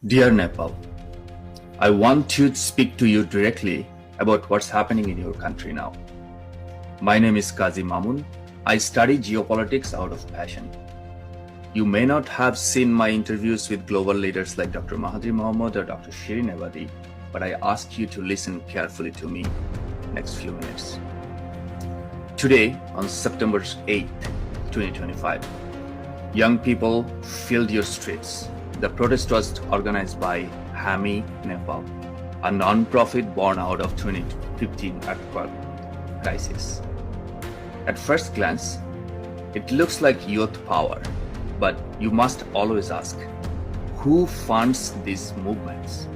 Dear Nepal, I want to speak to you directly about what's happening in your country now. My name is Kazi Mamun. I study geopolitics out of passion. You may not have seen my interviews with global leaders like Dr. Mahathir Mohamad or Dr. Shirin Ebadi, but I ask you to listen carefully to me next few minutes. Today, on September 8th, 2025, young people filled your streets. The protest was organized by HAMI Nepal, a non-profit born out of 2015 earthquake crisis. At first glance, it looks like youth power, but you must always ask, who funds these movements?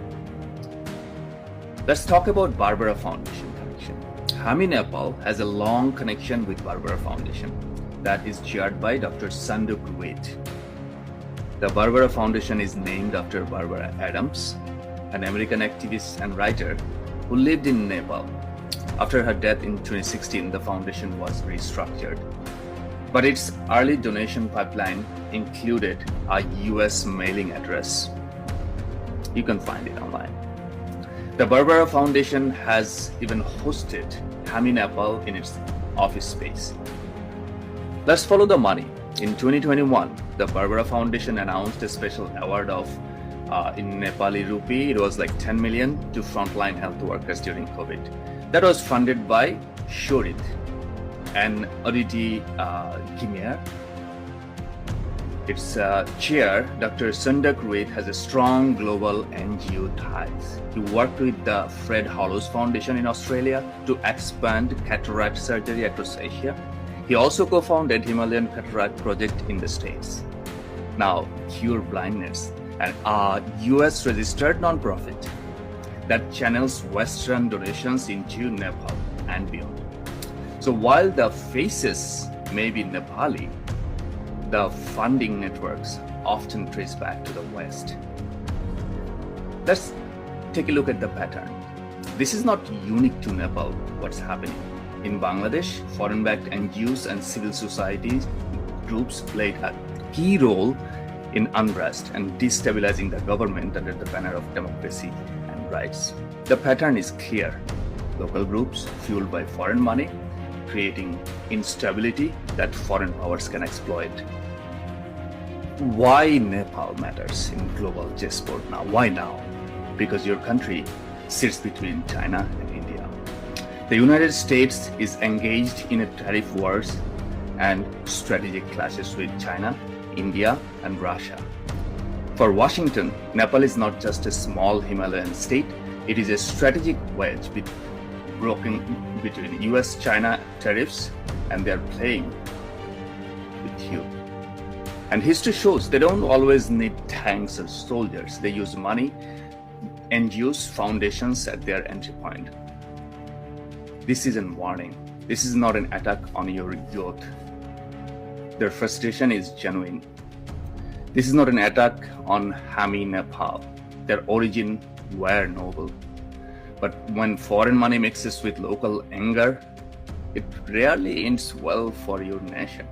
Let's talk about Barbara Foundation connection. HAMI Nepal has a long connection with Barbara Foundation that is chaired by Dr. Sanduk Wait. The Barbara Foundation is named after Barbara Adams, an American activist and writer who lived in Nepal. After her death in 2016, the foundation was restructured. But its early donation pipeline included a US mailing address. You can find it online. The Barbara Foundation has even hosted HAMI Nepal in its office space. Let's follow the money. In 2021, the Barbara Foundation announced a special award of, in Nepali rupee, it was like 10 million to frontline health workers during COVID. That was funded by Shorit and Aditi Gimiar. Its chair, Dr. Sanduk Wait, has a strong global NGO ties. He worked with the Fred Hollows Foundation in Australia to expand cataract surgery across Asia. He also co-founded Himalayan Cataract Project in the States. Now, Cure Blindness, a US-registered nonprofit that channels Western donations into Nepal and beyond. So while the faces may be Nepali, the funding networks often trace back to the West. Let's take a look at the pattern. This is not unique to Nepal, what's happening. In Bangladesh, foreign-backed NGOs and civil society groups played a key role in unrest and destabilizing the government under the banner of democracy and rights. The pattern is clear. Local groups, fueled by foreign money, creating instability that foreign powers can exploit. Why Nepal matters in global chessboard now? Why now? Because your country sits between China and India. The United States is engaged in a tariff wars and strategic clashes with China, India, and Russia. For Washington, Nepal is not just a small Himalayan state, it is a strategic wedge broken between US-China tariffs, and they are playing with you. And history shows they don't always need tanks or soldiers. They use money, NGOs, foundations at their entry point. This is a warning. This is not an attack on your youth. Their frustration is genuine. This is not an attack on HAMI Nepal. Their origin were noble. But when foreign money mixes with local anger, it rarely ends well for your nation.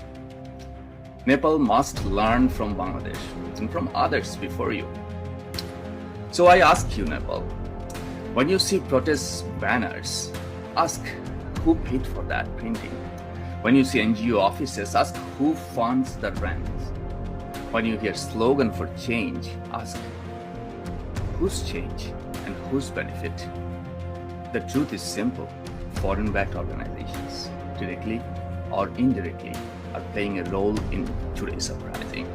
Nepal must learn from Bangladesh and from others before you. So I ask you, Nepal, when you see protest banners, ask who paid for that printing. When you see NGO offices, ask who funds the rents. When you hear slogan for change, ask whose change and whose benefit. The truth is simple. Foreign-backed organizations, directly or indirectly, are playing a role in today's uprising.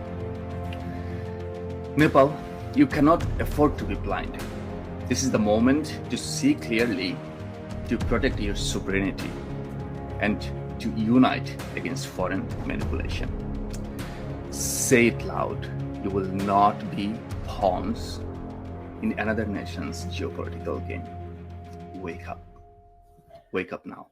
Nepal, you cannot afford to be blind. This is the moment to see clearly, to protect your sovereignty, and to unite against foreign manipulation. Say it loud. You will not be pawns in another nation's geopolitical game. Wake up. Wake up now.